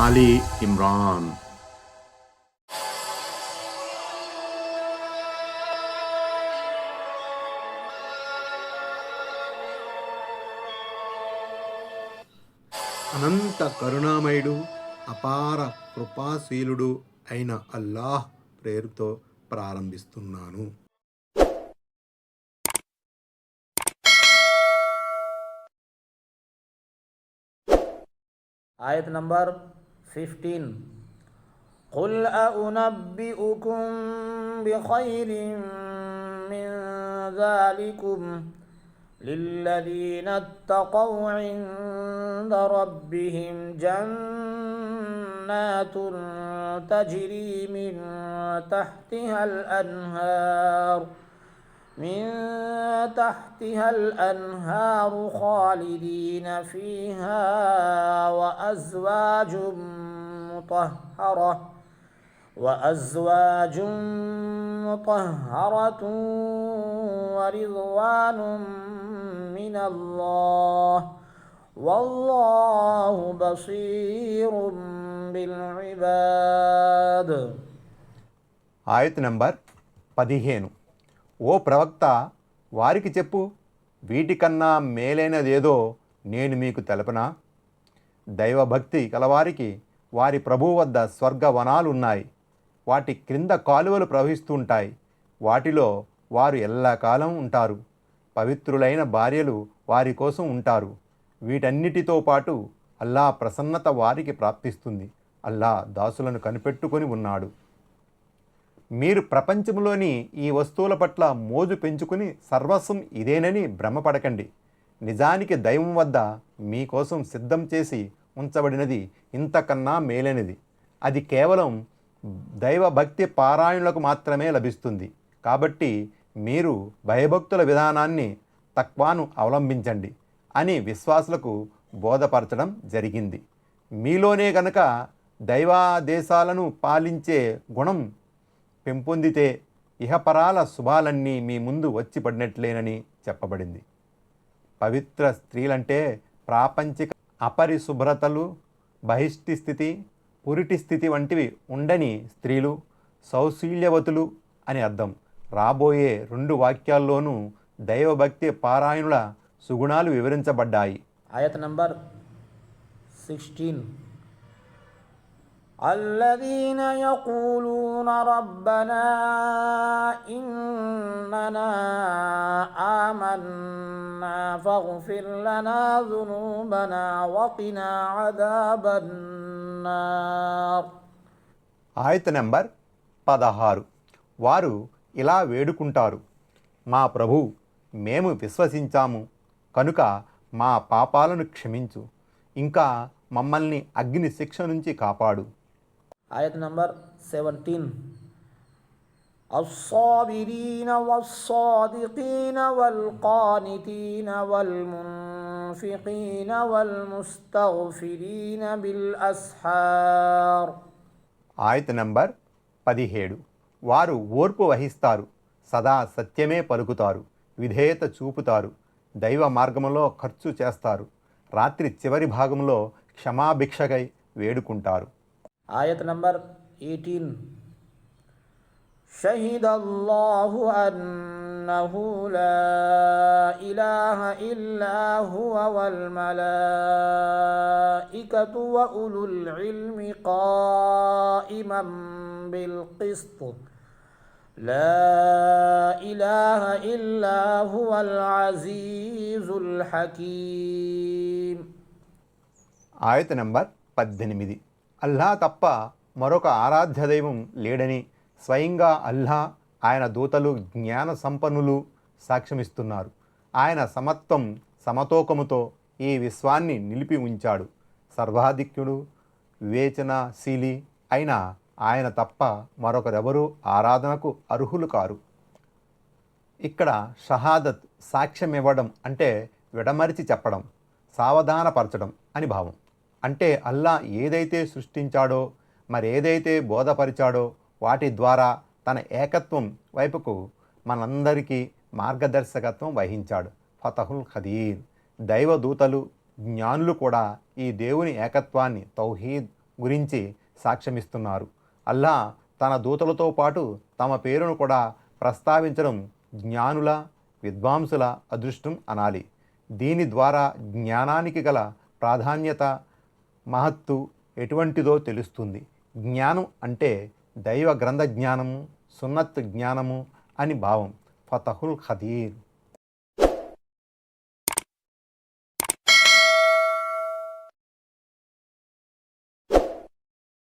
Ali Imran. అనంత కరుణామయుడు అపార కృపాశీలుడు అయిన అల్లాహ్ పేరుతో ప్రారంభిస్తున్నాను. आयत नंबर 15 कुल अउनब्बिउकुम बिखैरिम मिन ज़ालिकुम लिल्लज़ीना इत्तक़ौ इंद रब्बिहिम जन्नातुन तजरी मिन तहतिहल الأنهار خالدين فيها وأزواج مطهرة ورضوان من الله والله بصير بالعباد. ఆయత్ నంబర్ 15. ఓ ప్రవక్త, వారికి చెప్పు, వీటికన్నా మేలైనదేదో నేను మీకు తెలపనా? దైవభక్తి కలవారికి వారి ప్రభువు వద్ద స్వర్గవనాలున్నాయి. వాటి క్రింద కాలువలు ప్రవహిస్తుంటాయి. వాటిలో వారు ఎల్లకాలం ఉంటారు. పవిత్రులైన భార్యలు వారి కోసం ఉంటారు. వీటన్నిటితో పాటు అల్లా ప్రసన్నత వారికి ప్రాప్తిస్తుంది. అల్లా దాసులను కనిపెట్టుకొని ఉన్నాడు. మీరు ప్రపంచంలోని ఈ వస్తువుల పట్ల మోజు పెంచుకుని సర్వస్వం ఇదేనని భ్రమపడకండి. నిజానికి దైవం వద్ద మీకోసం సిద్ధం చేసి ఉంచబడినది ఇంతకన్నా మేలైనది. అది కేవలం దైవభక్తి పారాయణులకు మాత్రమే లభిస్తుంది. కాబట్టి మీరు భయభక్తుల విధానాన్ని తక్వాను అవలంబించండి అని విశ్వాసులకు బోధపరచడం జరిగింది. మీలోనే గనక దైవాదేశాలను పాలించే గుణం పెంపొందితే ఇహపరాల శుభాలన్నీ మీ ముందు వచ్చి పడినట్లేనని చెప్పబడింది. పవిత్ర స్త్రీలంటే ప్రాపంచిక అపరిశుభ్రతలు, బహిష్టి స్థితి, పురిటి స్థితి వంటివి ఉండని స్త్రీలు, సౌశీల్యవతులు అని అర్థం. రాబోయే 2 వాక్యాల్లోనూ దైవభక్తి పారాయణుల సుగుణాలు వివరించబడ్డాయి. ఆయత్ నంబర్ 16 الذين يقولون ربنا إننا آمنا فاغفر لنا ذنوبنا وقنا عذاب النار. ఆయత్ నంబర్ 16. వారు ఇలా వేడుకుంటారు, మా ప్రభు, మేము విశ్వసించాము కనుక మా పాపాలను క్షమించు, ఇంకా మమ్మల్ని అగ్ని శిక్ష నుంచి కాపాడు. ఆయత్ నంబర్ 17 الصابرين والصادقين والقانتين والمنفقين والمستغفرين بالأسحار. ఆయత్ నంబర్ 17. వారు ఓర్పు వహిస్తారు, సదా సత్యమే పలుకుతారు, విధేయత చూపుతారు, దైవ మార్గంలో ఖర్చు చేస్తారు, రాత్రి చివరి భాగంలో క్షమాభిక్షకై వేడుకుంటారు. ఆయత్ నంబర్ 18 షహిదల్లాహు అన్నహు లా ఇలాహ ఇల్లా హువ వల్ మలాయికతు వ ఉలుల్ ఇల్మి ఖాయిమం బిల్ కిస్ట్ లా ఇలాహ ఇల్లా హువల్ అజీజుల్ హకీమ్. ఆయత్ నంబర్ 18. అల్లా తప్ప మరొక ఆరాధ్య దైవం లేడని స్వయంగా అల్లా, ఆయన దూతలు, జ్ఞాన సంపన్నులు సాక్ష్యమిస్తున్నారు. ఆయన సమత్వం, సమతూకముతో ఈ విశ్వాన్ని నిలిపి ఉంచాడు. సర్వాధిక్యుడు, వివేచనశీలి అయిన ఆయన తప్ప మరొకరెవరూ ఆరాధనకు అర్హులు కారు. ఇక్కడ షహాదత్, సాక్ష్యమివ్వడం అంటే విడమరిచి చెప్పడం, సావధానపరచడం అని భావం. అంటే అల్లా ఏదైతే సృష్టించాడో, మరేదైతే బోధపరిచాడో వాటి ద్వారా తన ఏకత్వం వైపుకు మనందరికీ మార్గదర్శకత్వం వహించాడు. ఫతహుల్ ఖదీర్. దైవదూతలు, జ్ఞానులు కూడా ఈ దేవుని ఏకత్వాన్ని, తౌహీద్ గురించి సాక్ష్యమిస్తున్నారు. అల్లా తన దూతలతో పాటు తమ పేరును కూడా ప్రస్తావించడం జ్ఞానుల, విద్వాంసుల అదృష్టం అనాలి. దీని ద్వారా జ్ఞానానికి గల ప్రాధాన్యత, మహత్తు ఎటువంటిదో తెలుస్తుంది. జ్ఞానం అంటే దైవ గ్రంథ జ్ఞానము, సున్నత్ జ్ఞానము అని భావం. ఫతహుల్ ఖదీర్.